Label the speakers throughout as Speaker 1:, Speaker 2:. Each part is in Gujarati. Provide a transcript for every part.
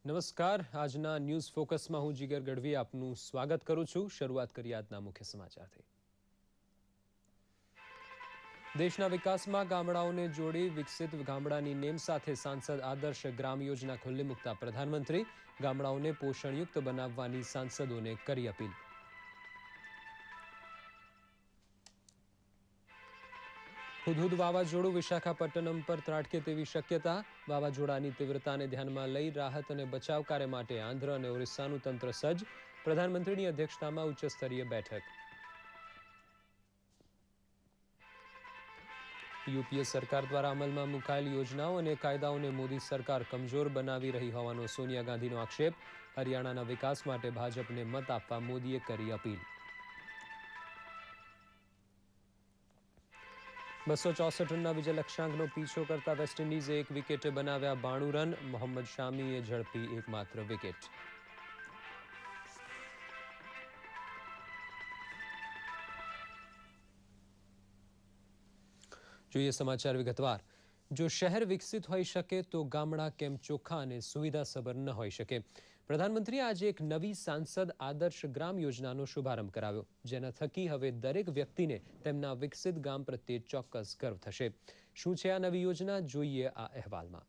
Speaker 1: નમસ્કાર, આજના ન્યૂઝ ફોકસમાં હું જીગર ગઢવી આપનું સ્વાગત કરું છું। શરૂઆત કરીએ આજના મુખ્ય સમાચારથી। દેશના વિકાસમાં ગામડાઓને જોડી વિકસિત ગામડાની નેમ સાથે સાંસદ આદર્શ ગ્રામ યોજના ખુલ્લી મૂકતા પ્રધાનમંત્રી ગામડાઓને પોષણયુક્ત બનાવવાની સાંસદોને કરી અપીલ। હુદહુદ વાવાઝોડું વિશાખાપટ્ટનમ પર ત્રાટકે તેવી શક્યતા। વાવાઝોડાની તીવ્રતાને ધ્યાનમાં લઈ રાહત અને બચાવ કાર્ય માટે આંધ્ર અને ઓરિસ્સાનું તંત્ર સજ્જ। પ્રધાનમંત્રીની અધ્યક્ષતામાં ઉચ્ચસ્તરીય બેઠક। યુપીએ સરકાર દ્વારા અમલમાં મુકાયેલ યોજનાઓ અને કાયદાઓને મોદી સરકાર કમજોર બનાવી રહી હોવાનો સોનિયા ગાંધીનો આક્ષેપ। હરિયાણાના વિકાસ માટે ભાજપને મત આપવા મોદીએ કરી અપીલ। 264 રનના વિજય લક્ષ્યાંકનો પીછો કરતા વેસ્ટ ઇન્ડિઝે એક વિકેટે બનાવ્યા 92 રન। મોહમ્મદ શામીએ ઝડપી એકમાત્ર વિકેટ। જોઈએ સમાચાર વિગતવાર। જો શહેર વિકસિત હોઈ શકે તો ગામડા કેમ ચોખ્ખા અને સુવિધાસભર ન હોઈ શકે। પ્રધાનમંત્રીએ આજે એક નવી સાંસદ આદર્શ ગ્રામ યોજનાનો શુભારંભ કરાવ્યો, જેના થકી હવે દરેક વ્યક્તિને તેમના વિકસિત ગામ પ્રત્યે ચોક્કસ ગર્વ થશે। શું છે આ નવી યોજના, જોઈએ આ અહેવાલમાં।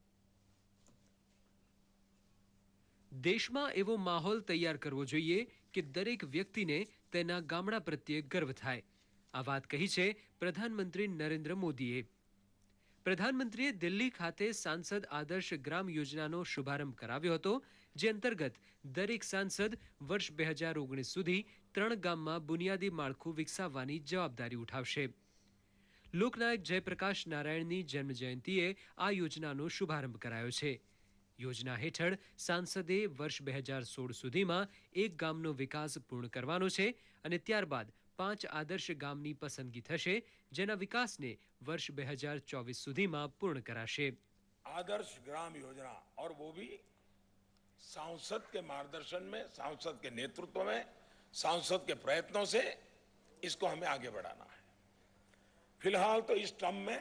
Speaker 1: દેશમાં એવો માહોલ તૈયાર કરવો જોઈએ કે દરેક વ્યક્તિને તેના ગામડા પ્રત્યે ગર્વ થાય। આ વાત કહી છે પ્રધાનમંત્રી નરેન્દ્ર મોદીએ। પ્રધાનમંત્રીએ દિલ્હી ખાતે સાંસદ આદર્શ ગ્રામ યોજનાનો શુભારંભ કરાવ્યો હતો, જે અંતર્ગત દરેક સાંસદ વર્ષ 2019 સુધી 3 ગામમાં બુનિયાદી માળખું વિકસાવવાની જવાબદારી ઉઠાવશે। લોકનાયક જયપ્રકાશ નારાયણની જન્મજયંતિએ આ યોજનાનો શુભારંભ કરાયો છે। યોજના હેઠળ સાંસદે વર્ષ 2016 સુધીમાં એક ગામનો વિકાસ પૂર્ણ કરવાનો છે અને ત્યારબાદ 5 આદર્શ ગામની પસંદગી થશે, જેના વિકાસને વર્ષ 2024 સુધીમાં પૂર્ણ કરાશે।
Speaker 2: आदर्श ग्राम योजना, और वो भी सांसद के मार्गदर्शन में, सांसद के नेतृत्व में, सांसद के प्रयत्नों से इसको हमें आगे बढ़ाना है। फिलहाल तो इस टर्म में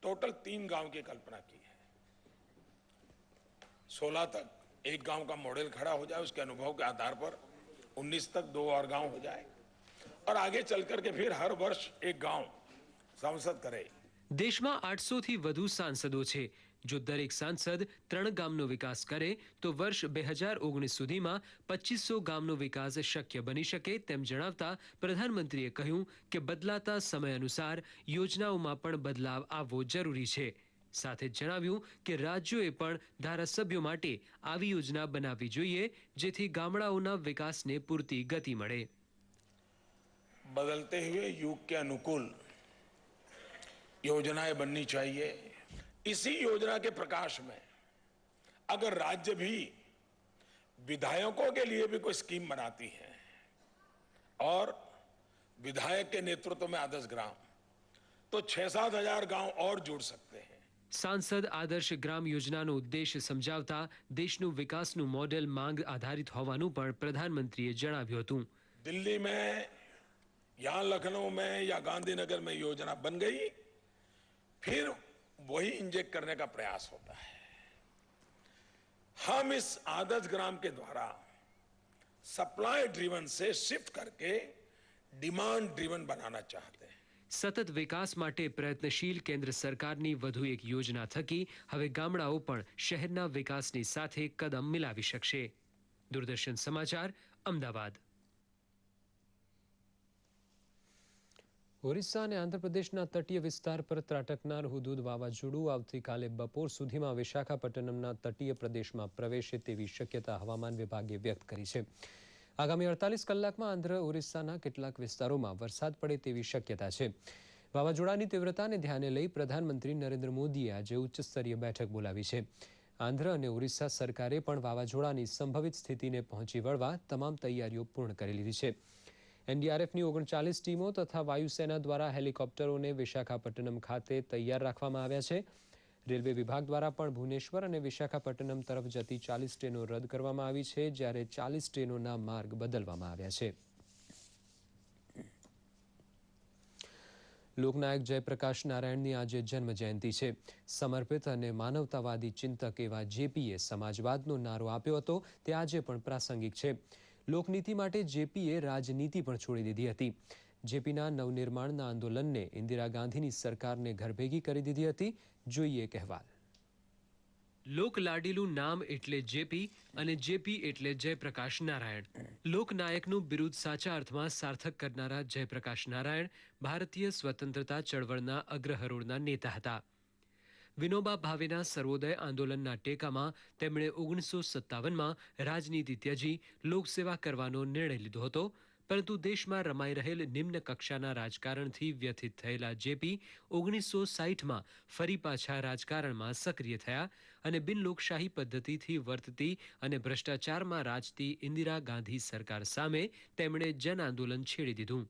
Speaker 2: टोटल 3 गांव की कल्पना की है। 16 तक एक गांव का मॉडल खड़ा हो जाए, उसके अनुभव के आधार पर 19 तक 2 और गांव हो जाए, और आगे चल करके फिर हर वर्ष एक गांव सांसद करे।
Speaker 1: દેશમાં 800થી વધુ સાંસદો છે। જો દરેક સાંસદ 3 ગામનો વિકાસ કરે તો વર્ષ 2019 સુધીમાં 2500 ગામનો વિકાસ શક્ય બની શકે તેમ જણાવતા પ્રધાનમંત્રીએ કહ્યું કે બદલાતા સમય અનુસાર યોજનાઓમાં પણ બદલાવ આવવો જરૂરી છે। સાથે જણાવ્યું કે રાજ્યોએ પણ ધારાસભ્યો માટે આવી યોજના બનાવવી જોઈએ, જેથી ગામડાઓના વિકાસને પૂરતી ગતિ મળે।
Speaker 2: बदलते हुए युग के अनुकूल योजनाएं बननी चाहिए। इसी योजना के प्रकाश में अगर राज्य भी विधायकों के लिए भी कोई स्कीम बनाती है और विधायक के नेतृत्व में आदर्श ग्राम, तो 6-7 हजार गांव और जुड़ सकते हैं।
Speaker 1: સાંસદ આદર્શ ગ્રામ યોજનાનો ઉદ્દેશ સમજાવતા દેશનું વિકાસનું મોડેલ માંગ આધારિત હોવાનું પણ પ્રધાનમંત્રીએ જણાવ્યું હતું।
Speaker 2: दिल्ली में, यहां लखनऊ में या गांधीनगर में योजना बन गई, फिर वही इंजेक्ट करने का प्रयास होता है। हम इस आदर्श ग्राम के द्वारा सप्लाई ड्रिवन से शिफ्ट करके डिमांड ड्रिवन बनाना चाहते हैं।
Speaker 1: સતત વિકાસ માટે પ્રયત્નશીલ કેન્દ્ર સરકારની વધુ એક યોજના થકી હવે ગામડાઓ પણ શહેરના વિકાસની સાથે કદમ મિલાવી શકશે। દૂરદર્શન સમાચાર, અમદાવાદ। ઓરિસ્સા અને આંધ્રપ્રદેશના તટીય વિસ્તાર પર ત્રાટકનાર હુદહુદ વાવાઝોડું આવતીકાલે બપોર સુધીમાં વિશાખાપટ્ટનમના તટીય પ્રદેશમાં પ્રવેશે તેવી શક્યતા હવામાન વિભાગે વ્યક્ત કરી છે। આગામી 48 કલાકમાં આંધ્ર ઓરિસ્સાના કેટલાક વિસ્તારોમાં વરસાદ પડે તેવી શક્યતા છે। વાવાઝોડાની તીવ્રતાને ધ્યાને લઈ પ્રધાનમંત્રી નરેન્દ્ર મોદીએ આજે ઉચ્ચસ્તરીય બેઠક બોલાવી છે। આંધ્ર અને ઓરિસ્સા સરકારે પણ વાવાઝોડાની સંભવિત સ્થિતિને પહોંચી વળવા તમામ તૈયારીઓ પૂર્ણ કરી લીધી છે। એનડીઆરએફની 39 ટીમો તથા વાયુસેના દ્વારા હેલિકોપ્ટરોને વિશાખાપટ્ટનમ ખાતે તૈયાર રાખવામાં આવ્યા છે। રેલવે વિભાગ દ્વારા પણ ભુવનેશ્વર અને વિશાખાપટ્ટનમ તરફ જતી 40 ટ્રેનો રદ કરવામાં આવી છે, જ્યારે 40 ટ્રેનોના માર્ગ બદલવામાં આવ્યા છે। લોકનાયક જયપ્રકાશ નારાયણની આજે જન્મ જયંતિ છે. સમર્પિત અને માનવતાવાદી ચિંતક એવા જેપીએ સમાજવાદનો નારો આપ્યો હતો તે આજે પણ પ્રાસંગિક છે. લોકનીતિ માટે જેપીએ રાજનીતિ પણ છોડી દીધી હતી. જેપીના નવનિર્માણના આંદોલનને ઇન્દિરા ગાંધીની સરકારને ઘરભેગી કરી દીધી હતી. જોઈએ કહેવાલ. લોકલાડીલું નામ એટલે જેપી અને જેપી એટલે જયપ્રકાશ નારાયણ. લોકનાયકનું બિરુદ સાચા અર્થમાં સાર્થક કરનારા જયપ્રકાશ નારાયણ ભારતીય સ્વતંત્રતા ચળવળના અગ્રહરોળના નેતા હતા. વિનોબા ભાવેના સર્વોદય આંદોલનના ટેકામાં તેમણે 1957માં રાજનીતિ ત્યજી લોકસેવા કરવાનો નિર્ણય લીધો હતો. પરંતુ દેશમાં રમાઈ રહેલ નિમ્ન કક્ષાના રાજકારણથી વ્યથિત થયેલા જેપી 1960માં ફરી પાછા રાજકારણમાં સક્રિય થયા અને બિનલોકશાહી પદ્ધતિથી વર્તતી અને ભ્રષ્ટાચારમાં રાજતી ઇન્દિરા ગાંધી સરકાર સામે તેમણે જન આંદોલન છેડી દીધું.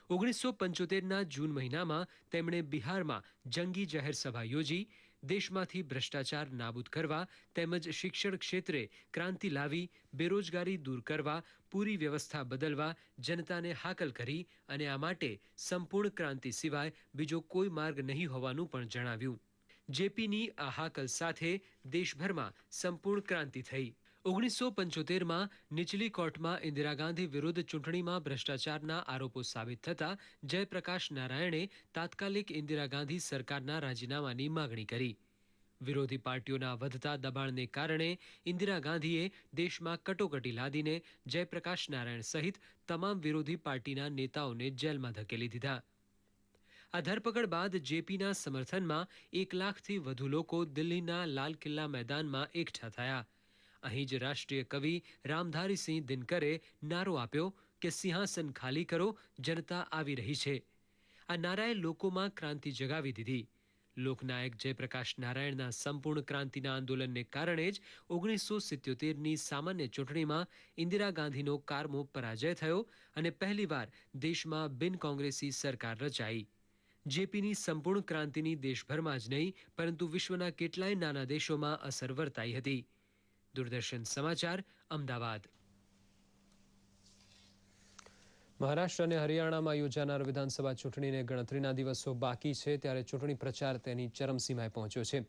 Speaker 1: 1975ના જૂન મહિનામાં તેમણે બિહારમાં જંગી જાહેર સભા યોજી દેશમાંથી ભ્રષ્ટાચાર નાબૂદ કરવા તેમજ શિક્ષણ ક્ષેત્રે ક્રાંતિ લાવી બેરોજગારી દૂર કરવા પૂરી વ્યવસ્થા બદલવા જનતાને હાકલ કરી અને આ માટે સંપૂર્ણ ક્રાંતિ સિવાય બીજો કોઈ માર્ગ નહીં હોવાનું પણ જણાવ્યું. જેપીની આ હાકલ સાથે દેશભરમાં સંપૂર્ણ ક્રાંતિ થઈ. 1975માં નીચલી કોર્ટમાં ઇન્દિરા ગાંધી વિરુદ્ધ ચૂંટણીમાં ભ્રષ્ટાચારના આરોપો સાબિત થતા જયપ્રકાશ નારાયણે તાત્કાલિક ઇન્દિરા ગાંધી સરકારના રાજીનામાની માગણી કરી. વિરોધી પાર્ટીઓના વધતા દબાણને કારણે ઇન્દિરા ગાંધીએ દેશમાં કટોકટી લાદીને જયપ્રકાશ નારાયણ સહિત તમામ વિરોધી પાર્ટીના નેતાઓને જેલમાં ધકેલી દીધા. આ ધરપકડ બાદ જેપીના સમર્થનમાં 1 લાખથી વધુ લોકો દિલ્હીના લાલ કિલ્લા મેદાનમાં એકઠા થયા. અહીં જ રાષ્ટ્રીય કવિ રામધારીસિંહ દિનકરે નારો આપ્યો કે સિંહાસન ખાલી કરો, જનતા આવી રહી છે. આ નારાએ લોકોમાં ક્રાંતિ જગાવી દીધી. લોકનાયક જયપ્રકાશ નારાયણના સંપૂર્ણ ક્રાંતિના આંદોલનને કારણે જ 1977ની સામાન્ય ચૂંટણીમાં ઇન્દિરા ગાંધીનો કારમો પરાજય થયો અને પહેલીવાર દેશમાં બિન કોંગ્રેસી સરકાર રચાઈ. જેપીની સંપૂર્ણ ક્રાંતિની દેશભરમાં જ નહીં પરંતુ વિશ્વના કેટલાય નાના દેશોમાં અસર વર્તાઈ હતી. દૂરદર્શન સમાચાર, અમદાવાદ. મહારાષ્ટ્ર અને હરિયાણામાં યોજાનાર વિધાનસભા ચૂંટણીને ગણતરીના દિવસો બાકી છે ત્યારે ચૂંટણી પ્રચાર તેની ચરમસીમાએ પહોંચ્યો છે.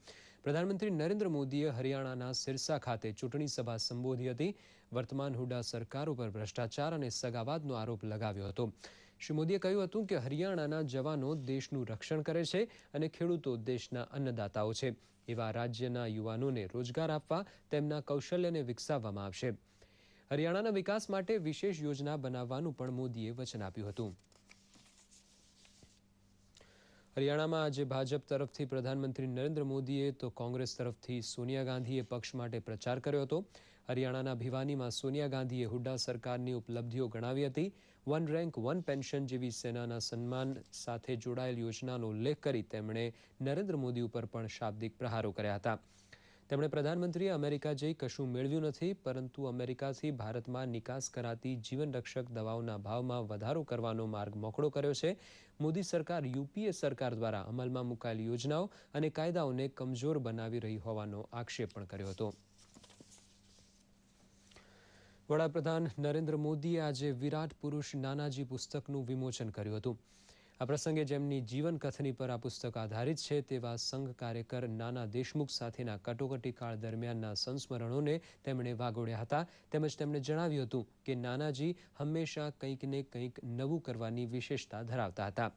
Speaker 1: પ્રધાનમંત્રી નરેન્દ્ર મોદીએ હરિયાણાના સિરસા ખાતે ચૂંટણી સભા સંબોધી હતી. વર્તમાન હુડા સરકાર ઉપર ભ્રષ્ટાચાર અને સગાવાદનો આરોપ લગાવ્યો હતો. શ્રી મોદીએ કહ્યું હતું કે હરિયાણાના જવાનો દેશનું રક્ષણ કરે છે અને ખેડૂતો દેશના અન્નદાતાઓ છે. એવા રાજ્યના યુવાનોને રોજગાર આપવા તેમના કૌશલ્યને વિકસાવવામાં આવશે. હરિયાણાના વિકાસ માટે વિશેષ યોજના બનાવવાનું પણ મોદીએ વચન આપ્યું હતું. હરિયાણામાં આજે ભાજપ તરફથી પ્રધાનમંત્રી નરેન્દ્ર મોદીએ તો કોંગ્રેસ તરફથી સોનિયા ગાંધીએ પક્ષ માટે પ્રચાર કર્યો હતો. હરિયાણાના ભિવાનીમાં સોનિયા ગાંધીએ હુડ્ડા સરકારની ઉપલબ્ધિઓ ગણાવી હતી. વન રેન્ક વન પેન્શન જેવી સેનાના સન્માન સાથે જોડાયેલ યોજનાનો ઉલ્લેખ કરી તેમણે નરેન્દ્ર મોદી ઉપર પણ શાબ્દિક પ્રહારો કર્યા હતા. તેમણે પ્રધાનમંત્રીએ અમેરિકા જઈ કશું મેળવ્યું નથી પરંતુ અમેરિકાથી ભારતમાં નિકાસ કરાતી જીવનરક્ષક દવાઓના ભાવમાં વધારો કરવાનો માર્ગ મોકળો કર્યો છે. મોદી સરકાર યુપીએ સરકાર દ્વારા અમલમાં મુકાયેલ યોજનાઓ અને કાયદાઓને કમજોર બનાવી રહી હોવાનો આક્ષેપ પણ કર્યો હતો. વડાપ્રધાન નરેન્દ્ર મોદીએ આજે વિરાટ પુરુષ નાનાજી પુસ્તકનું વિમોચન કર્યું હતું. આ પ્રસંગે જેમની જીવનકથની પર આ પુસ્તક આધારિત છે તેવા સંઘ કાર્યકર નાના દેશમુખ સાથેના કટોકટી કાળ દરમિયાનના સંસ્મરણોને તેમણે વાગોડ્યા હતા. તેમજ તેમણે જણાવ્યું હતું કે નાનાજી હંમેશા કંઈક ને કંઈક નવું કરવાની વિશેષતા ધરાવતા હતા.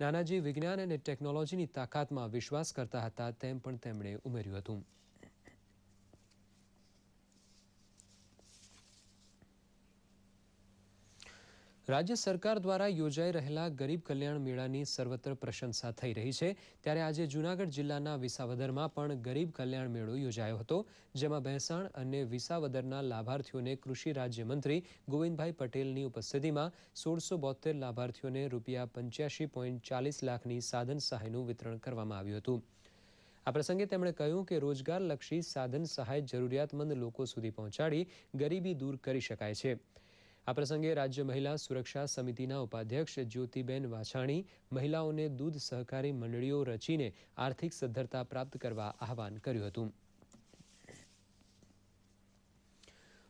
Speaker 1: નાનાજી વિજ્ઞાન અને ટેકનોલોજીની તાકાતમાં વિશ્વાસ કરતા હતા તેમ પણ તેમણે ઉમેર્યું હતું. રાજ્ય સરકાર દ્વારા યોજાઈ રહેલા ગરીબ કલ્યાણ મેળાની સર્વત્ર પ્રશંસા થઈ રહી છે ત્યારે આજે જૂનાગઢ જિલ્લાના વિસાવદરમાં પણ ગરીબ કલ્યાણ મેળો યોજાયો હતો જેમાં ભેંસાણ અને વિસાવદરના લાભાર્થીઓને કૃષિ રાજ્યમંત્રી ગોવિંદભાઈ પટેલની ઉપસ્થિતિમાં 1672 લાભાર્થીઓને ₹85.40 લાખની સાધન સહાયનું વિતરણ કરવામાં આવ્યું હતું. આ પ્રસંગે તેમણે કહ્યું કે રોજગારલક્ષી સાધન સહાય જરૂરિયાતમંદ લોકો સુધી પહોંચાડી ગરીબી દૂર કરી શકાય છે. આ પ્રસંગે રાજ્ય મહિલા સુરક્ષા સમિતિના ઉપાધ્યક્ષ જ્યોતિબેન વાછાણી મહિલાઓને દૂધ સહકારી મંડળીઓ રચીને આર્થિક સદ્ધરતા પ્રાપ્ત કરવા આહવાન કર્યું હતું.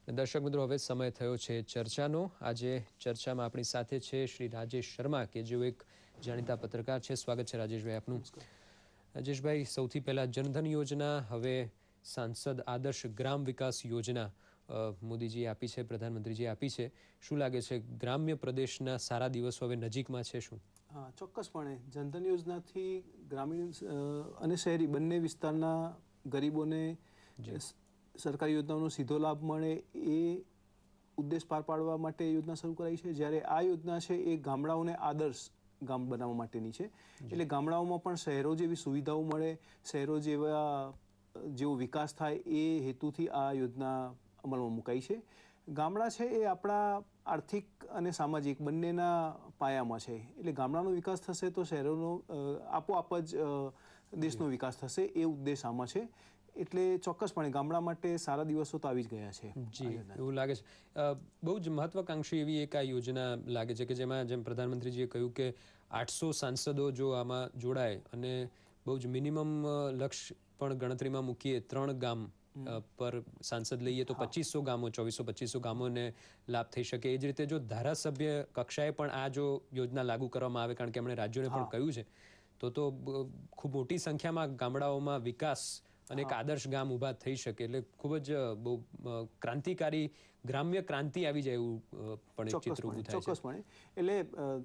Speaker 1: દર્શક મિત્રો, હવે સમય થયો છે ચર્ચાનો. આજે ચર્ચામાં આપણી સાથે છે શ્રી રાજેશ શર્મા કે જેઓ એક જાણીતા પત્રકાર છે. સ્વાગત છે રાજેશભાઈ આપનું. રાજેશભાઈ, સૌથી પહેલા જનધન યોજના, હવે સાંસદ આદર્શ ગ્રામ વિકાસ યોજના મોદીજીએ આપી છે, પ્રધાનમંત્રીજીએ આપી છે. શું લાગે છે, ગ્રામ્ય પ્રદેશના સારા દિવસો હવે નજીકમાં છે શું?
Speaker 3: હા, ચોક્કસપણે જનધન યોજનાથી ગ્રામીણ અને શહેરી બંને વિસ્તારના ગરીબોને સરકારી યોજનાઓનો સીધો લાભ મળે એ ઉદ્દેશ પાર પાડવા માટે યોજના શરૂ કરાઈ છે. જ્યારે આ યોજના છે એ ગામડાઓને આદર્શ ગામ બનાવવા માટેની છે. એટલે ગામડાઓમાં પણ શહેરો જેવી સુવિધાઓ મળે, શહેરો જેવો વિકાસ થાય એ હેતુથી આ યોજના અમલમાં મુકાઈ છે. ગામડા છે એ આપણા આર્થિક અને સામાજિક બંનેના પાયામાં છે. એટલે ગામડાનો વિકાસ થશે તો શહેરોનો આપોઆપ જ દેશનો વિકાસ થશે એ ઉદ્દેશ આમાં છે. એટલે ચોક્કસપણે ગામડા માટે સારા દિવસો તો આવી જ ગયા છે.
Speaker 1: જી, એવું લાગે છે. બહુ જ મહત્વાકાંક્ષી એવી એક આ યોજના લાગે છે કે જેમ પ્રધાનમંત્રીજીએ કહ્યું કે 800 સાંસદો જો આમાં જોડાય અને બહુ જ મિનિમમ લક્ષ્ય પણ ગણતરીમાં મૂકીએ, 3 ગામ પર સાંસદ લઈએ તો 2500 ગામો, 2400-2500 ગામોને લાભ થઈ શકે. એ જ રીતે જો ધારાસભ્ય કક્ષાએ પણ આ જો યોજના લાગુ કરવામાં આવે, કારણ કે એમણે રાજ્યોને પણ કહ્યું છે, તો ખૂબ મોટી સંખ્યામાં ગામડાઓમાં વિકાસ અને એક આદર્શ ગામ ઊભા થઈ શકે. એટલે ખૂબ જ બહુ ક્રાંતિકારી ગ્રામ્ય ક્રાંતિ આવી જાય એવું પણ એક ચિત્ર ઊભું થાય છે.
Speaker 3: ચોક્કસપણે. એટલે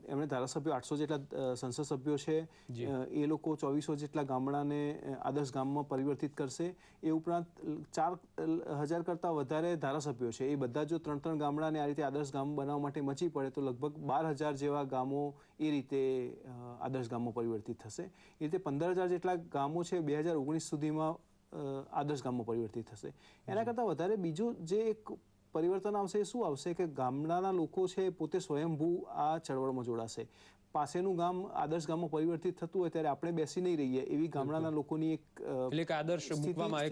Speaker 3: એમણે ધારાસભ્યો 800 જેટલા સંસદ સભ્યો છે, એ લોકો 2400 જેટલા ગામડાને આદર્શ ગામમાં પરિવર્તિત કરશે. એ ઉપરાંત 4000 કરતાં વધારે ધારાસભ્યો છે, એ બધા જો 3 ગામડાને આ રીતે આદર્શ ગામ બનાવવા માટે મચી પડે તો લગભગ 12000 જેવા ગામો એ રીતે આદર્શ ગામમાં પરિવર્તિત થશે. એ રીતે 15000 જેટલા ગામો છે 2019 સુધીમાં આદર્શ ગામમાં પરિવર્તિત થશે. એના કરતાં વધારે બીજું જે એક પરિવર્તન આવશે એ શું આવશે કે ગામડાના લોકો છે પોતે સ્વયંભૂ આ ચળવળમાં જોડાશે. પાસેનું ગામ આદર્શ ગામમાં પરિવર્તિત થતું હોય ત્યારે આપણે બેસી નહીં રહીએ એવી ગામડાના લોકોની એક
Speaker 1: આદર્શ મૂકવામાં,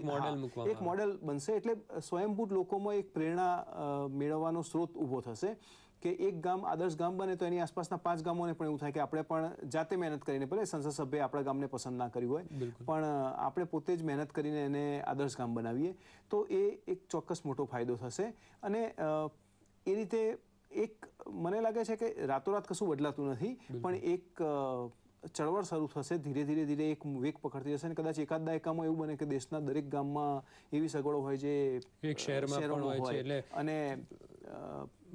Speaker 1: એક
Speaker 3: મોડેલ બનશે. એટલે સ્વયંભૂ લોકોમાં એક પ્રેરણા મેળવવાનો સ્ત્રોત ઊભો થશે કે એક ગામ આદર્શ ગામ બને તો એની આસપાસના 5 ગામોને પણ એવું થાય કે આપણે પણ જાતે મહેનત કરીને, ભલે સંસદ સભ્ય આપણા ગામને પસંદ ના કર્યું હોય, પણ આપણે પોતે જ મહેનત કરીને એને આદર્શ ગામ બનાવીએ તો એ એક ચોક્કસ મોટો ફાયદો થશે. અને એ રીતે એક મને લાગે છે કે રાતોરાત કશું બદલાતું નથી, પણ એક ચળવળ શરૂ થશે. ધીરે ધીરે એક વેગ પકડતી જશે અને કદાચ એકાદ દાયકામાં એવું બને કે દેશના દરેક ગામમાં એવી સગવડો હોય જે
Speaker 1: એક શહેરમાં હોય
Speaker 3: અને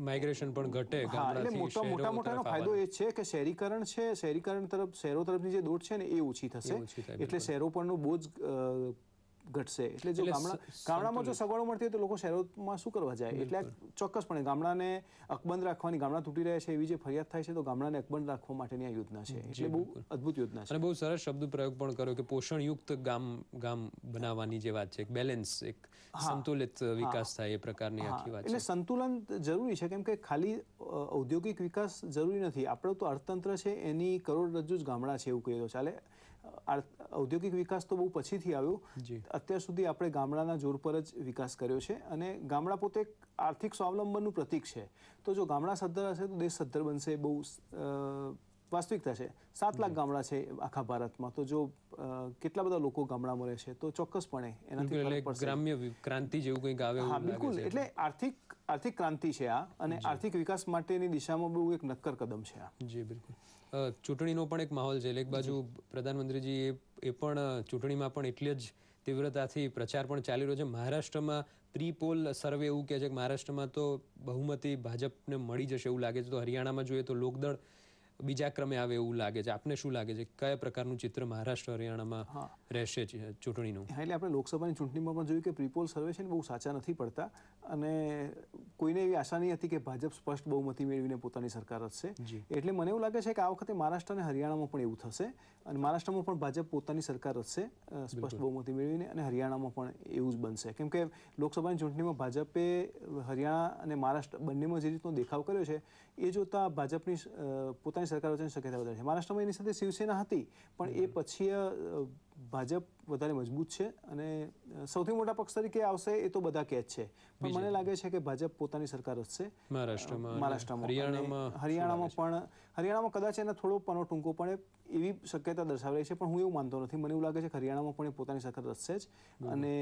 Speaker 1: માઇગ્રેશન પણ ઘટે.
Speaker 3: એટલે મોટાનો ફાયદો એ છે કે શહેરીકરણ તરફ, શહેરો તરફની જે દોડ છે ને એ ઓછી થશે. એટલે શહેરો પરનો બોજ ઘટશે. એટલે જો ગામડામાં જો સગવડો મળતી હોય તો લોકો શહેરોમાં શું કરવા જાય? એટલે ચોક્કસપણે ગામડાને અકબંધ રાખવાની, ગામડા તૂટી રહ્યા છે એવી જે ફરિયાદ થાય છે તો ગામડાને અકબંધ રાખવા માટેની આ યોજના છે. એટલે બહુ અદ્ભુત યોજના છે.
Speaker 1: અને બહુ સરસ શબ્દ પ્રયોગ પણ કર્યો કે પોષણયુક્ત ગામ બનાવવાની જે વાત છે, એક બેલેન્સ, એક સંતુલિત વિકાસ થાય એ પ્રકારની આખી વાત છે.
Speaker 3: એટલે સંતુલન જરૂરી છે, કેમ કે ખાલી ઔદ્યોગિક વિકાસ જરૂરી નથી. આપણો તો અર્થતંત્ર છે એની કરોડરજ્જુ જ ગામડા છે એવું કહીએ તો ચાલે. ઔદ્યોગિક વિકાસ તો બહુ પછીથી આવ્યો. અત્યાર સુધી આપણે ગામડાના જોર પર જ વિકાસ કર્યો છે અને ગામડા પોતે આર્થિક સ્વાવલંબનનું પ્રતીક છે. તો જો ગામડા સદ્ધર હશે તો દેશ સદ્ધર બનશે. બહુ વાસ્તવિકતા છે. 7 લાખ ગામડા છે આખા ભારતમાં, તો જો કેટલા બધા લોકો ગામડામાં રહે છે તો ચોક્કસપણે એનાથી
Speaker 1: ગ્રામ્ય ક્રાંતિ જેવું કંઈક આવે.
Speaker 3: હા, બિલકુલ. એટલે આર્થિક ક્રાંતિ છે આ, અને આર્થિક વિકાસ માટેની દિશામાં બહુ એક નક્કર કદમ છે આ.
Speaker 1: જી, બિલકુલ. ચૂંટણીનો પણ એક માહોલ છે. એક બાજુ પ્રધાનમંત્રીજી એ પણ ચૂંટણીમાં પણ એટલી જ તીવ્રતાથી પ્રચાર પણ ચાલી રહ્યો છે. મહારાષ્ટ્રમાં પ્રી પોલ સર્વે એવું કહે છે કે મહારાષ્ટ્રમાં તો બહુમતી ભાજપને મળી જશે એવું લાગે છે. તો હરિયાણામાં જોઈએ તો લોકદળ બીજા ક્રમે આવે એવું લાગે છે. આપને શું લાગે છે, કયા પ્રકારનું ચિત્ર મહારાષ્ટ્ર, હરિયાણામાં રહેશે ચૂંટણીનું?
Speaker 3: એટલે આપણે લોકસભાની ચૂંટણીમાં પણ જોયું કે પ્રીપોલ સર્વે છે ને બહુ સાચા નથી પડતા, અને કોઈને એવી આશા નહીં હતી કે ભાજપ સ્પષ્ટ બહુમતી મેળવીને પોતાની સરકાર રચશે. એટલે મને એવું લાગે છે કે આ વખતે મહારાષ્ટ્ર અને હરિયાણામાં પણ એવું થશે, અને મહારાષ્ટ્રમાં પણ ભાજપ પોતાની સરકાર રચશે સ્પષ્ટ બહુમતી મેળવીને, અને હરિયાણામાં પણ એવું જ બનશે. કેમ કે લોકસભાની ચૂંટણીમાં ભાજપે હરિયાણા અને મહારાષ્ટ્ર બંનેમાં જે રીતનો દેખાવ કર્યો છે એ જોતા ભાજપની પોતાની સરકાર રચવાની શક્યતા વધારે છે. મહારાષ્ટ્રમાં એની સાથે શિવસેના હતી, પણ એ પછી ભાજપ વધારે મજબૂત છે અને સૌથી મોટા પક્ષ તરીકે આવશે એ તો બધા કહે જ છે. પણ મને લાગે છે કે ભાજપ પોતાની સરકાર રચશે મહારાષ્ટ્રમાં. હરિયાણામાં કદાચ એને થોડો પનો ટૂંકો પડે એવી શક્યતા દર્શાવી રહી છે, પણ હું એવું માનતો નથી. મને એવું લાગે છે કે હરિયાણામાં પણ એ પોતાની સરકાર રચશે જ, અને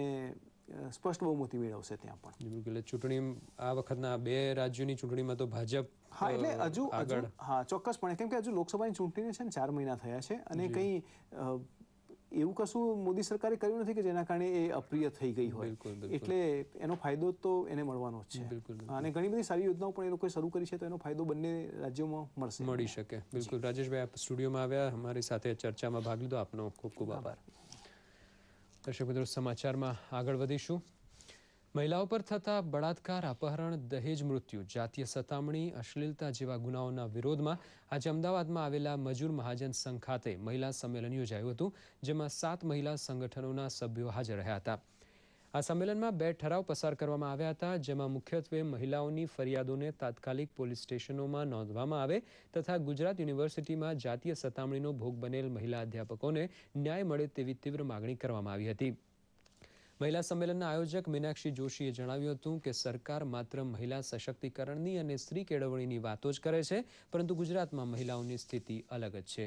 Speaker 3: સ્પષ્ટ બહુમતી મેળવશે ત્યાં પણ.
Speaker 4: બિલકુલ. ચૂંટણી આ વખતના 2 રાજ્યોની ચૂંટણીમાં તો ભાજપ
Speaker 3: હા, એટલે હજુ
Speaker 4: આગળ.
Speaker 3: હા, ચોક્કસપણે, કેમ કે હજુ લોકસભાની ચૂંટણીને છે ને 4 મહિના થયા છે અને કંઈ એવું કશું મોદી સરકારે કર્યું નથી કે જેના કારણે એ અપ્રિય થઈ ગઈ હોય. એટલે એનો ફાયદો તો એને મળવાનો જ છે. અને ઘણી બધી સારી યોજનાઓ પણ એ લોકોએ શરૂ કરી છે, તો એનો ફાયદો બંને રાજ્યોમાં
Speaker 4: મળી શકે. બિલકુલ. રાજેશભાઈ, આપ સ્ટુડિયોમાં આવ્યા, અમારી સાથે ચર્ચામાં ભાગ લીધો, આપનો ખૂબ ખૂબ આભાર. દર્શક મિત્રો, સમાચારમાં આગળ વધીશું. મહિલાઓ પર થતા બળાત્કાર, અપહરણ, દહેજ મૃત્યુ, જાતીય સતામણી, અશ્લીલતા જેવા ગુનાઓના વિરોધમાં આજે અમદાવાદમાં આવેલા મજૂર મહાજન સંઘ ખાતે મહિલા સંમેલન યોજાયું હતું, જેમાં 7 મહિલા સંગઠનોના સભ્યો હાજર રહ્યા હતા. આ સંમેલનમાં 2 ઠરાવ પસાર કરવામાં આવ્યા હતા, જેમાં મુખ્યત્વે મહિલાઓની ફરિયાદોને તાત્કાલિક પોલીસ સ્ટેશનોમાં નોંધવામાં આવે તથા ગુજરાત યુનિવર્સિટીમાં જાતીય સતામણીનો ભોગ બનેલ મહિલા અધ્યાપકોને ન્યાય મળે તેવી તીવ્ર માગણી કરવામાં આવી હતી. મહિલા સંમેલનના આયોજક મીનાક્ષી જોશીએ જણાવ્યું હતું કે સરકાર માત્ર મહિલા સશક્તિકરણની અને સ્ત્રી કેળવણીની વાતો જ કરે છે, પરંતુ ગુજરાતમાં મહિલાઓની સ્થિતિ અલગ જ છે.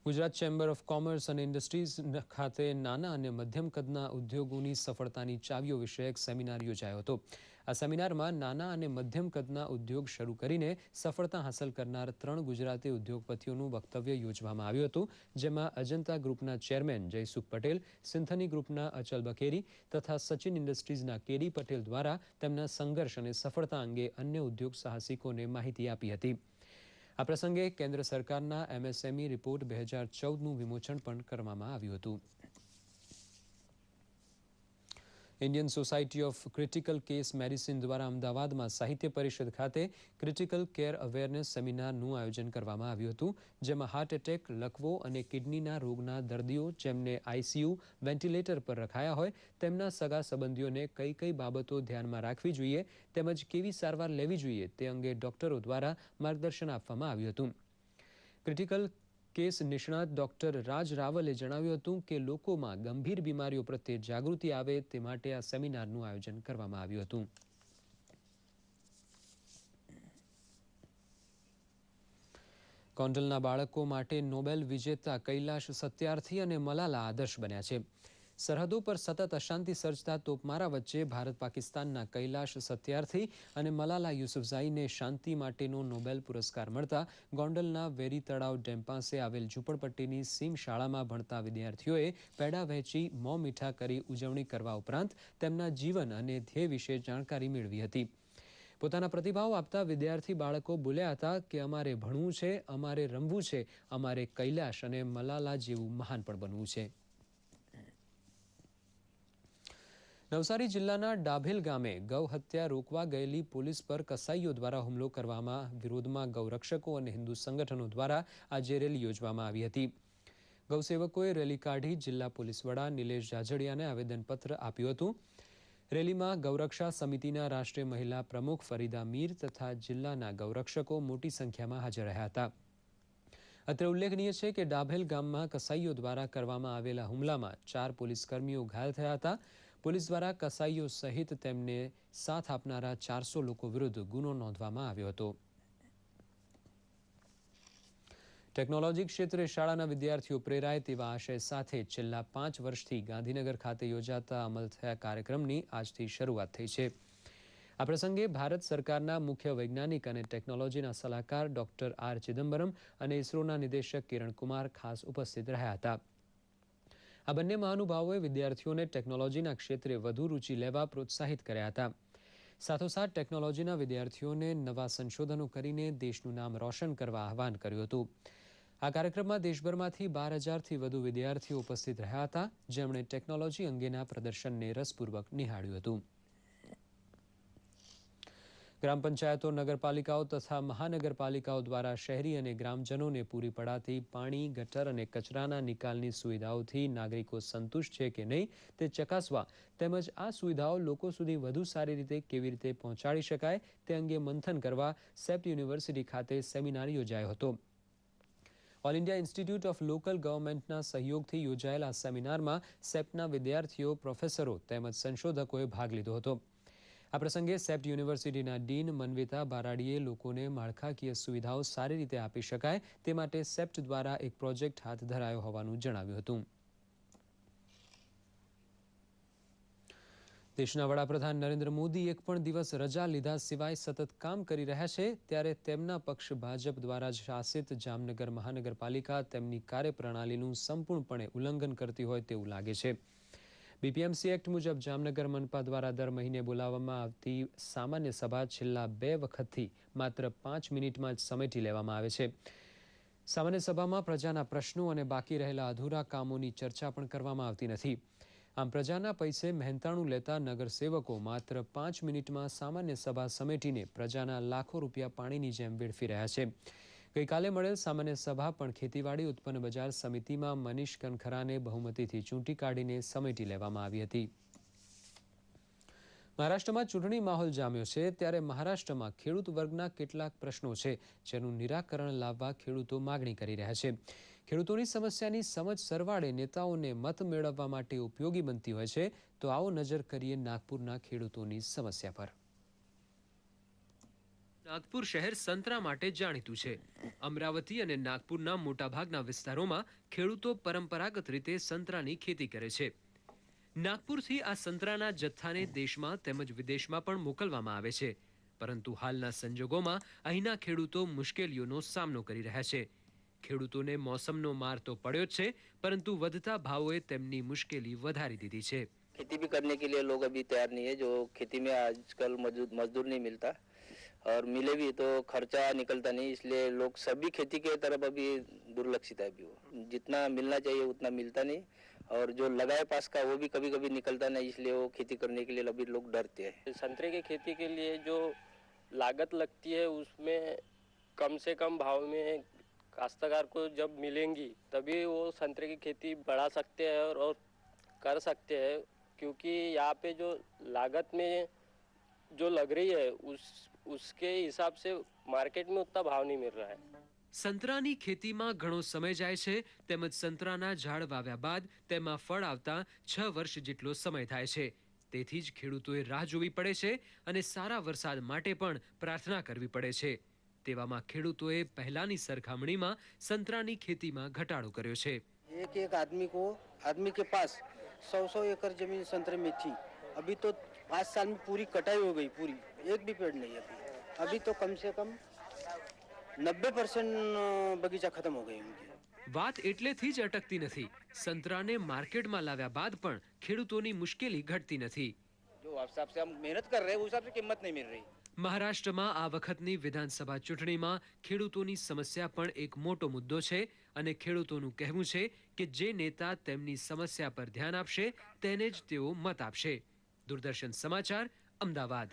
Speaker 4: ગુજરાત ચેમ્બર ઓફ કોમર્સ અને ઇન્ડસ્ટ્રીઝ ખાતે નાના અને મધ્યમ કદના ઉદ્યોગોની સફળતાની ચાવીઓ વિષયક સેમિનાર યોજાયો હતો. આ સેમિનારમાં નાના અને મધ્યમ કદના ઉદ્યોગ શરૂ કરીને સફળતા હાંસલ કરનાર 3 ગુજરાતી ઉદ્યોગપતિઓનું વક્તવ્ય યોજવામાં આવ્યું હતું, જેમાં અજંતા ગ્રુપના ચેરમેન જયસુખ પટેલ, સિન્થની ગ્રુપના અચલ બખેરી તથા સચિન ઇન્ડસ્ટ્રીઝના કેડી પટેલ દ્વારા તેમના સંઘર્ષ અને સફળતા અંગે અન્ય ઉદ્યોગ સાહસિકોને માહિતી આપી હતી. આ પ્રસંગે કેન્દ્ર સરકારના MSME રિપોર્ટ 2014નું વિમોચન પણ કરવામાં આવ્યું હતું. Indian society of critical case medicine દ્વારા અમદાવાદમાં સાહિત્ય પરિષદ ખાતે ક્રિટિકલ કેર અવેરનેસ સેમિનારનું આયોજન કરવામાં આવ્યું હતું, જેમાં હાર્ટ એટેક, લકવો અને કિડનીના રોગના દર્દીઓ જેમને ICU, વેન્ટિલેટર પર રખાયા હોય તેમના સગા સંબંધીઓને કઈ કઈ બાબતો ધ્યાનમાં રાખવી જોઈએ તેમજ કેવી સારવાર લેવી જોઈએ તે અંગે ડોક્ટરો દ્વારા માર્ગદર્શન આપવામાં આવ્યું હતું. ક્રિટિકલ કેસ નિષ્ણાત ડોક્ટર રાજ રાવલે જણાવ્યું હતું કે લોકોમાં ગંભીર બીમારીઓ પ્રત્યે જાગૃતિ આવે તે માટે આ સેમિનારનું આયોજન કરવામાં આવ્યું હતું. ગોંડલના બાળકો માટે નોબેલ વિજેતા કૈલાશ સત્યાર્થી અને મલાલા આદર્શ બન્યા છે. સરહદો પર સતત અશાંતિ સર્જતા તોપમારા વચ્ચે ભારત પાકિસ્તાનના કૈલાશ સત્યાર્થી અને મલાલા યુસુફઝાઈને શાંતિ માટેનો નોબેલ પુરસ્કાર મળતા ગોંડલના વેરી તળાવ ડેમ પાસે આવેલ ઝૂંપડપટ્ટીની સીમ શાળામાં ભણતા વિદ્યાર્થીઓએ પેડા વહેંચી મોં મીઠા કરી ઉજવણી કરવા ઉપરાંત તેમના જીવન અને ધ્યેય વિશે જાણકારી મેળવી હતી. પોતાના પ્રતિભાવ આપતા વિદ્યાર્થી બાળકો બોલ્યા હતા કે અમારે ભણવું છે, અમારે રમવું છે, અમારે કૈલાશ અને મલાલા જેવું મહાન પણ બનવું છે. નવસારી જિલ્લાના ડાભેલ ગામે ગૌ હત્યા રોકવા ગયેલી પોલીસ પર કસાઈઓ દ્વારા હુમલો કરવામાં વિરોધમાં ગૌરક્ષકો અને હિન્દુ સંગઠનો દ્વારા આજે રેલી યોજવામાં આવી હતી. ગૌસેવકોએ રેલી કાઢી જિલ્લા પોલીસ વડા નિલેશ જાજડિયાને આવેદનપત્ર આપ્યું હતું. રેલીમાં ગૌરક્ષા સમિતિના રાષ્ટ્રીય મહિલા પ્રમુખ ફરીદા મીર તથા જિલ્લાના ગૌરક્ષકો મોટી સંખ્યામાં હાજર રહ્યા હતા. અત્રે ઉલ્લેખનીય છે કે ડાભેલ ગામમાં કસાઈઓ દ્વારા કરવામાં આવેલા હુમલામાં 4 પોલીસ કર્મીઓ ઘાયલ થયા હતા. પોલીસ દ્વારા કસાઈઓ સહિત તેમને સાથ આપનારા 400 લોકો વિરુદ્ધ ગુનો નોંધવામાં આવ્યો હતો. ટેકનોલોજી ક્ષેત્રે શાળાના વિદ્યાર્થીઓ પ્રેરાય તેવા આશય સાથે છેલ્લા 5 વર્ષથી ગાંધીનગર ખાતે યોજાતા અમલ થયા કાર્યક્રમની આજથી શરૂઆત થઈ છે. આ પ્રસંગે ભારત સરકારના મુખ્ય વૈજ્ઞાનિક અને ટેકનોલોજીના સલાહકાર ડોક્ટર R. ચિદમ્બરમ અને ઇસરોના નિદેશક કિરણ કુમાર ખાસ ઉપસ્થિત રહ્યા હતા. આ બંને મહાનુભાવોએ વિદ્યાર્થીઓને ટેકનોલોજીના ક્ષેત્રે વધુ રુચિ લેવા પ્રોત્સાહિત કર્યા હતા. સાથોસાથ ટેકનોલોજીના વિદ્યાર્થીઓને નવા સંશોધનો કરીને દેશનું નામ રોશન કરવા આહવાન કર્યું હતું. આ કાર્યક્રમમાં દેશભરમાંથી 12,000થી વધુ વિદ્યાર્થીઓ ઉપસ્થિત રહ્યા હતા, જેમણે ટેકનોલોજી અંગેના પ્રદર્શનને રસપૂર્વક નિહાળ્યું હતું. ગ્રામ પંચાયતો, નગરપાલિકાઓ તથા મહાનગરપાલિકાઓ દ્વારા શહેરી અને ગ્રામજનોને પૂરી પડાતી પાણી, ગટર અને કચરાના નિકાલની સુવિધાઓથી નાગરિકો સંતુષ્ટ છે કે નહીં તે ચકાસવા તેમજ આ સુવિધાઓ લોકો સુધી વધુ સારી રીતે કેવી રીતે પહોંચાડી શકાય તે અંગે મંથન કરવા સેપ્ટ યુનિવર્સિટી ખાતે સેમિનાર યોજાયો હતો. All India institute of local ગવર્મેન્ટના સહયોગથી યોજાયેલા સેમિનારમાં સેપ્ટના વિદ્યાર્થીઓ, પ્રોફેસરો તેમજ સંશોધકોએ ભાગ લીધો હતો. આ પ્રસંગે સેપ્ટ યુનિવર્સિટીના ડીન મનવિતા બારાડીએ લોકોને માળખાકીય સુવિધાઓ સારી રીતે આપી શકાય તે માટે સેપ્ટ દ્વારા એક પ્રોજેક્ટ હાથ ધરાયો હોવાનું જણાવ્યું હતું. દેશના વડાપ્રધાન નરેન્દ્ર મોદી એક પણ દિવસ રજા લીધા સિવાય સતત કામ કરી રહ્યા છે, ત્યારે તેમના પક્ષ ભાજપ દ્વારા શાસિત જામનગર મહાનગરપાલિકા તેમની કાર્યપ્રણાલીનું સંપૂર્ણપણે ઉલ્લંઘન કરતી હોય તેવું લાગે છે. બીપીએમસી એક્ટ મુજબ જામનગર મનપા દ્વારા દર મહિને બોલાવવામાં આવતી સામાન્ય સભા છેલ્લા 2 વખતથી માત્ર 5 મિનિટમાં જ સમેટી લેવામાં આવે છે. સામાન્ય સભામાં પ્રજાના પ્રશ્નો અને બાકી રહેલા અધૂરા કામોની ચર્ચા પણ કરવામાં આવતી નથી. આમ પ્રજાના પૈસે મહેનતાણું લેતા નગરસેવકો માત્ર 5 મિનિટમાં સામાન્ય સભા સમેટીને પ્રજાના લાખો રૂપિયા પાણીની જેમ વેડફી રહ્યા છે. ગઈકાલે મળેલ સામાન્ય સભા પણ ખેતીવાડી ઉત્પન્ન બજાર સમિતિમાં મનીષ કનખરાને બહુમતીથી ચૂંટી કાઢીને સમેટી લેવામાં આવી હતી. મહારાષ્ટ્રમાં ચૂંટણી માહોલ જામ્યો છે, ત્યારે મહારાષ્ટ્રમાં ખેડૂત વર્ગના કેટલાક પ્રશ્નો છે જેનું નિરાકરણ લાવવા ખેડૂતો માગણી કરી રહ્યા છે. ખેડૂતોની સમસ્યાની સમજ સરવાળે નેતાઓને મત મેળવવા માટે ઉપયોગી બનતી હોય છે. તો આવો નજર કરીએ નાગપુરના ખેડૂતોની સમસ્યા પર.
Speaker 1: નાગપુર શહેર સંતરા માટે જાણીતું છે. અમરાવતી અને નાગપુરના મોટાભાગના વિસ્તારોમાં ખેડૂતો પરંપરાગત રીતે સંતરાની ખેતી કરે છે. નાગપુરથી આ સંતરાના જથ્થાને દેશમાં તેમજ વિદેશમાં પણ મોકલવામાં આવે છે, પરંતુ હાલના સંજોગોમાં અહીંના ખેડૂતો મુશ્કેલીઓનો સામનો કરી રહ્યા છે. ખેડૂતોને મોસમનો માર તો પડ્યો જ છે, પરંતુ વધતા ભાવોએ તેમની મુશ્કેલી વધારી દીધી છે.
Speaker 5: खेती भी करने के लिए लोग अभी तैयार नहीं है. जो खेती में आजकल मजदूर नहीं मिलता और मिले भी तो खर्चा निकलता नहीं, इसलिए लोग सभी खेती के तरफ अभी दुर्लक्षित है. अभी वो जितना मिलना चाहिए उतना मिलता नहीं और जो लगाए पास का वो भी कभी कभी निकलता नहीं, इसलिए वो खेती करने के लिए अभी लोग डरते हैं.
Speaker 6: संतरे की खेती के लिए जो लागत लगती है उसमें कम से कम भाव में काश्तकार को जब मिलेंगी तभी वो संतरे की खेती बढ़ा सकते हैं और कर सकते हैं, क्योंकि यहाँ पे जो लागत में जो लग रही है उसके हिसाब से मार्केट में उतना भाव नहीं मिल रहा है.
Speaker 1: સંતરાની ખેતીમાં ઘણો સમય જાય છે, તેમજ સંતરાના ઝાડ વાવ્યા બાદ તેમાં ફળ આવતા 6 વર્ષ જેટલો સમય થાય છે. તેથી જ ખેડૂતોએ રાહ જોવી પડે છે અને સારા વરસાદ માટે પણ પ્રાર્થના કરવી પડે છે. તેવામાં ખેડૂતોએ પહેલાની સરખામણીમાં સંતરાની ખેતીમાં ઘટાડો કર્યો છે.
Speaker 7: एक आदमी के पास 100 एकड़ जमीन संतरे में थी. अभी तो 5 साल में पूरी कटाई हो गई, पूरी एक भी पेड़ नहीं है. अभी तो कम से कम 90% बगीचा खत्म हो गए उनके.
Speaker 1: વાત એટલેથી જ અટકતી નથી. સંતરાને માર્કેટમાં લાવ્યા બાદ પણ ખેડૂતોની મુશ્કેલી ઘટતી નથી.
Speaker 7: जो हिसाब से हम मेहनत कर रहे हैं उस हिसाब से कीमत नहीं मिल रही.
Speaker 1: મહારાષ્ટ્રમાં આ વખતની વિધાનસભા ચૂંટણીમાં ખેડૂતોની સમસ્યા પણ એક મોટો મુદ્દો છે અને ખેડૂતોનું કહેવું છે કે જે નેતા તેમની સમસ્યા પર ધ્યાન આપશે તેને જ તેઓ મત આપશે. દૂરદર્શન સમાચાર, અમદાવાદ.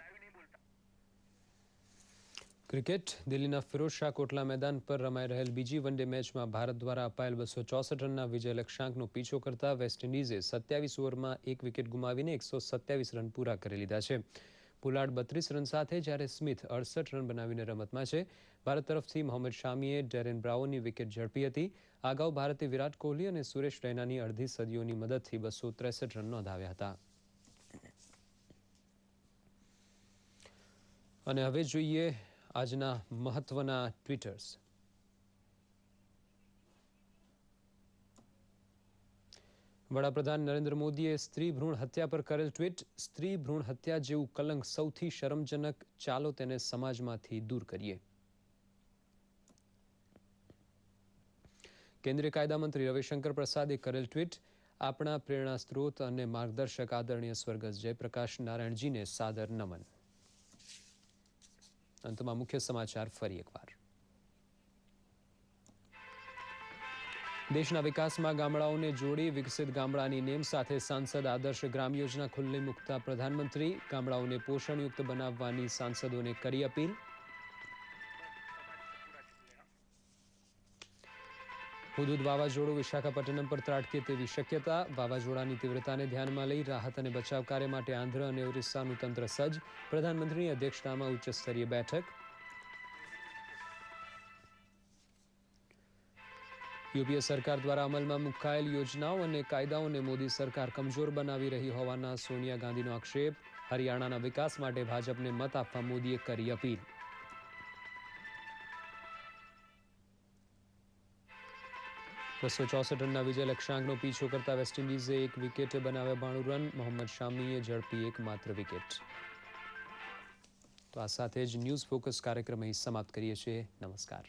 Speaker 4: ક્રિકેટ. દિલ્હીના ફિરોઝશાહ કોટલા મેદાન પર રમાઈ રહેલ બીજી વન ડે મેચમાં ભારત દ્વારા અપાયેલ 264 રનના વિજય લક્ષ્યાંકનો પીછો કરતા વેસ્ટ ઇન્ડિઝે 27 ઓવરમાં 1 વિકેટ ગુમાવીને 127 રન પૂરા કરી લીધા છે. પુલાર્ડ 32 રન સાથે, જ્યારે સ્મિથ 68 રન બનાવીને રમતમાં છે. ભારત તરફથી મોહમ્મદ શામીએ ડેરેન બ્રાવોની વિકેટ ઝડપી હતી. અગાઉ ભારતે વિરાટ કોહલી અને સુરેશ રૈનાની અડધી સદીઓની મદદથી 263 રન નોંધાવ્યા હતા. અને હવે જોઈએ આજના મહત્વના ટ્વિટર્સ. વડાપ્રધાન નરેન્દ્ર મોદીએ સ્ત્રી ભ્રૂણ હત્યા પર કરેલ ટ્વીટ. સ્ત્રી ભ્રૂણ હત્યા જેવું કલંક સૌથી શરમજનક, ચાલો તેને સમાજમાંથી દૂર કરીએ. કેન્દ્રીય કાયદા મંત્રી રવિશંકર પ્રસાદે કરેલ ટ્વીટ. આપણા પ્રેરણા સ્ત્રોત અને માર્ગદર્શક આદરણીય સ્વર્ગસ્થ જયપ્રકાશ નારાયણજીને સાદર નમન. અંતમાં મુખ્ય સમાચાર ફરી એકવાર. દેશના વિકાસમાં ગામડાઓને જોડી વિકસિત ગામડાની નેમ સાથે સાંસદ આદર્શ ગ્રામ યોજના ખુલ્લી મૂકતા પ્રધાનમંત્રી. ગામડાઓને પોષણયુક્ત બનાવવાની સાંસદોને કરી અપીલ. હુદુદ વાવાઝોડું વિશાખાપટ્ટનમ પર ત્રાટકે તેવી શક્યતા. વાવાઝોડાની તીવ્રતાને ધ્યાનમાં લઈ રાહત અને બચાવ કાર્ય માટે આંધ્ર અને ઓરિસ્સાનું તંત્ર સજ્જ. પ્રધાનમંત્રીની અધ્યક્ષતામાં ઉચ્ચ સ્તરીય બેઠક. યુપીએ સરકાર દ્વારા અમલમાં મુકાયેલ યોજનાઓ અને કાયદાઓને મોદી સરકાર કમજોર બનાવી રહી હોવાના સોનિયા ગાંધીનો આક્ષેપ. હરિયાણાના વિકાસ માટે ભાજપને મત આપવા મોદીએ કરી અપીલ. 264 રનના વિજય લક્ષ્યાંકનો પીછો કરતા વેસ્ટ ઇન્ડિઝે 1 વિકેટે બનાવ્યા 92 રન. મોહમ્મદ શામીએ ઝડપી એકમાત્ર વિકેટ. તો આ સાથે જ ન્યૂઝ ફોકસ કાર્યક્રમ અહીં સમાપ્ત કરીએ છીએ. નમસ્કાર.